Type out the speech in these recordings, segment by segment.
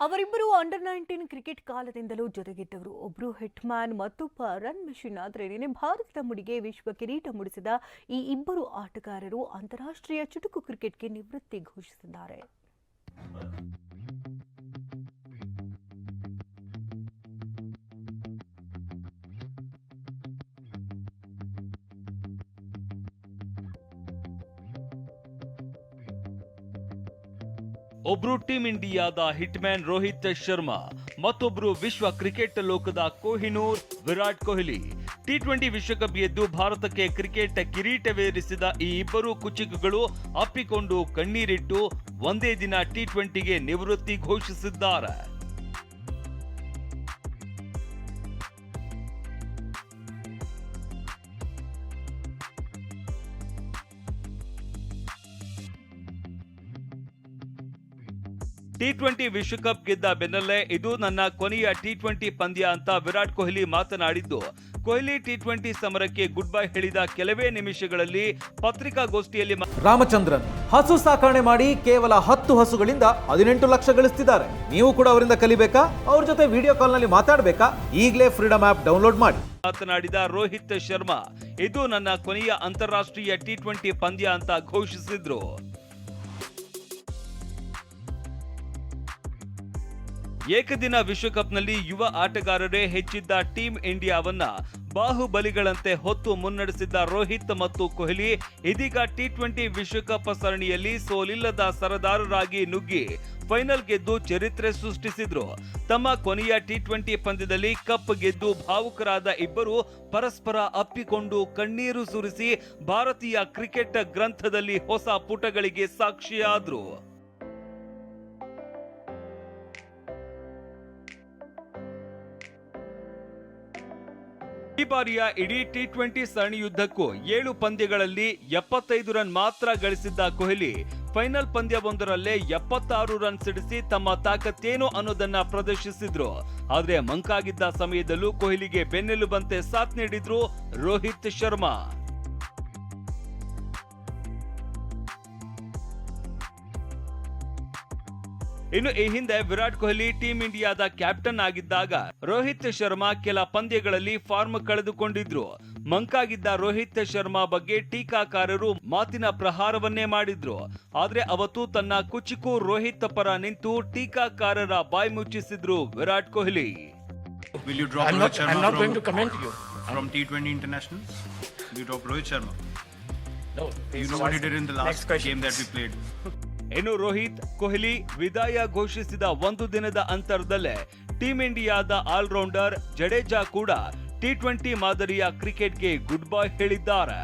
ಅವರಿಬ್ಬರು ಅಂಡರ್-19 ಕ್ರಿಕೆಟ್ ಕಾಲದಿಂದಲೂ ಜೊತೆಗಿದ್ದವರು. ಒಬ್ಬರು ಹಿಟ್ಮ್ಯಾನ್, ಮತ್ತೊಬ್ಬ ರನ್ ಮೆಷಿನ್. ಆದರೆ ನಿನ್ನೆ ಭಾರತದ ಮುಡಿಗೆ ವಿಶ್ವ ಕಿರೀಟ ಮುಡಿಸಿದ ಈ ಇಬ್ಬರು ಆಟಗಾರರು ಅಂತಾರಾಷ್ಟ್ರೀಯ ಚುಟುಕು ಕ್ರಿಕೆಟ್ಗೆ ನಿವೃತ್ತಿ ಘೋಷಿಸಿದ್ದಾರೆ. ಒಬ್ರು ಟೀಂ ಇಂಡಿಯಾದ ಹಿಟ್ಮ್ಯಾನ್ ರೋಹಿತ್ ಶರ್ಮಾ, ಮತ್ತೊಬ್ರು ವಿಶ್ವ ಕ್ರಿಕೆಟ್ ಲೋಕದ ಕೊಹಿನೂರ್ ವಿರಾಟ್ ಕೊಹ್ಲಿ. ಟಿ20 ವಿಶ್ವಕಪ್ ಗೆದ್ದು ಭಾರತಕ್ಕೆ ಕ್ರಿಕೆಟ್ ಕಿರೀಟವೇರಿಸಿದ ಈ ಇಬ್ಬರು ಕುಚಿಕುಗಳು ಅಪ್ಪಿಕೊಂಡು ಕಣ್ಣೀರಿಟ್ಟು ಒಂದೇ ದಿನ ಟಿ20ಗೆ ನಿವೃತ್ತಿ ಘೋಷಿಸಿದ್ದಾರೆ. ಟಿ20 ವಿಶ್ವಕಪ್ ಗೆದ್ದ ಬೆನ್ನಲ್ಲೇ ಇದು ನನ್ನ ಕೊನೆಯ ಟಿ20 ಪಂದ್ಯ ಅಂತ ವಿರಾಟ್ ಕೊಹ್ಲಿ ಮಾತನಾಡಿದ್ದು, ಕೊಹ್ಲಿ ಟಿ20 ಸಮರಕ್ಕೆ ಗುಡ್ ಬೈ ಹೇಳಿದ ಕೆಲವೇ ನಿಮಿಷಗಳಲ್ಲಿ ಪತ್ರಿಕಾಗೋಷ್ಠಿಯಲ್ಲಿ ರಾಮಚಂದ್ರನ್ ಹಸು ಸಾಕಣೆ ಮಾಡಿ ಕೇವಲ 10 ಹಸುಗಳಿಂದ 18 ಲಕ್ಷ ಗಳಿಸ್ತಿದ್ದಾರೆ. ನೀವು ಕೂಡ ಅವರಿಂದ ಕಲಿಬೇಕಾ? ಅವ್ರ ಜೊತೆ ವಿಡಿಯೋ ಕಾಲ್ ನಲ್ಲಿ ಮಾತಾಡಬೇಕಾ? ಈಗಲೇ ಫ್ರೀಡಮ್ ಆಪ್ ಡೌನ್ಲೋಡ್ ಮಾಡಿ. ಮಾತನಾಡಿದ ರೋಹಿತ್ ಶರ್ಮಾ, ಇದು ನನ್ನ ಕೊನೆಯ ಅಂತಾರಾಷ್ಟ್ರೀಯ ಟಿ20 ಪಂದ್ಯ ಅಂತ ಘೋಷಿಸಿದ್ರು. ಏಕದಿನ ವಿಶ್ವಕಪ್ನಲ್ಲಿ ಯುವ ಆಟಗಾರರೇ ಹೆಚ್ಚಿದ್ದ ಟೀಂ ಇಂಡಿಯಾವನ್ನ ಬಾಹುಬಲಿಗಳಂತೆ ಹೊತ್ತು ಮುನ್ನಡೆಸಿದ್ದ ರೋಹಿತ್ ಮತ್ತು ಕೊಹ್ಲಿ ಇದೀಗ ಟಿ20 ವಿಶ್ವಕಪ್ ಸರಣಿಯಲ್ಲಿ ಸೋಲಿಲ್ಲದ ಸರದಾರರಾಗಿ ನುಗ್ಗಿ ಫೈನಲ್ ಗೆದ್ದು ಚರಿತ್ರೆ ಸೃಷ್ಟಿಸಿದ್ರು. ತಮ್ಮ ಕೊನೆಯ ಟಿ20 ಪಂದ್ಯದಲ್ಲಿ ಕಪ್ ಗೆದ್ದು ಭಾವುಕರಾದ ಇಬ್ಬರು ಪರಸ್ಪರ ಅಪ್ಪಿಕೊಂಡು ಕಣ್ಣೀರು ಸುರಿಸಿ ಭಾರತೀಯ ಕ್ರಿಕೆಟ್ ಗ್ರಂಥದಲ್ಲಿ ಹೊಸ ಪುಟಗಳಿಗೆ ಸಾಕ್ಷಿಯಾದ್ರು. ಈ ಬಾರಿಯ ಇಡೀ ಟಿ20 ಸರಣಿಯುದ್ದಕ್ಕೂ 7 ಪಂದ್ಯಗಳಲ್ಲಿ 75 ರನ್ ಮಾತ್ರ ಗಳಿಸಿದ್ದ ಕೊಹ್ಲಿ ಫೈನಲ್ ಪಂದ್ಯವೊಂದರಲ್ಲೇ 76 ರನ್ ಸಿಡಿಸಿ ತಮ್ಮ ತಾಕತ್ತೇನು ಅನ್ನೋದನ್ನ ಪ್ರದರ್ಶಿಸಿದ್ರು. ಆದ್ರೆ ಮಂಕಾಗಿದ್ದ ಸಮಯದಲ್ಲೂ ಕೊಹ್ಲಿಗೆ ಬೆನ್ನೆಲುಬಂತೆ ಸಾಥ್ ನೀಡಿದ್ರು ರೋಹಿತ್ ಶರ್ಮಾ. ಇನ್ನು ಈ ಹಿಂದೆ ವಿರಾಟ್ ಕೊಹ್ಲಿ ಟೀಂ ಇಂಡಿಯಾದ ಕ್ಯಾಪ್ಟನ್ ಆಗಿದ್ದಾಗ ರೋಹಿತ್ ಶರ್ಮಾ ಕೆಲ ಪಂದ್ಯಗಳಲ್ಲಿ ಫಾರ್ಮ್ ಕಳೆದುಕೊಂಡಿದ್ರು. ಮಂಕಾಗಿದ್ದ ರೋಹಿತ್ ಶರ್ಮಾ ಬಗ್ಗೆ ಟೀಕಾಕಾರರು ಮಾತಿನ ಪ್ರಹಾರವನ್ನೇ ಮಾಡಿದ್ರು. ಆದ್ರೆ ಅವತ್ತು ತನ್ನ ಕುಚಿಕು ರೋಹಿತ್ ಪರ ನಿಂತು ಟೀಕಾಕಾರರ ಬಾಯಿ ಮುಚ್ಚಿಸಿದ್ರು Virat Kohli. Will you drop Rohit Sharma? I'm not going to comment you. From T20 International, you drop Rohit Sharma. No. You know what he did in the last game that we played. ಇನ್ನು ರೋಹಿತ್ ಕೊಹ್ಲಿ ವಿದಾಯ ಘೋಷಿಸಿದ ಒಂದು ದಿನದ ಅಂತರದಲ್ಲೇ team ಇಂಡಿಯಾದ allrounder Jadeja ಕೂಡ ಟಿ20 ಮಾದರಿಯ ಕ್ರಿಕೆಟ್ಗೆ ಗುಡ್ ಬೈ ಹೇಳಿದ್ದಾರೆ.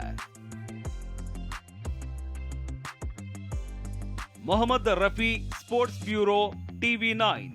Mohammed Rafi, sports bureau, TV9.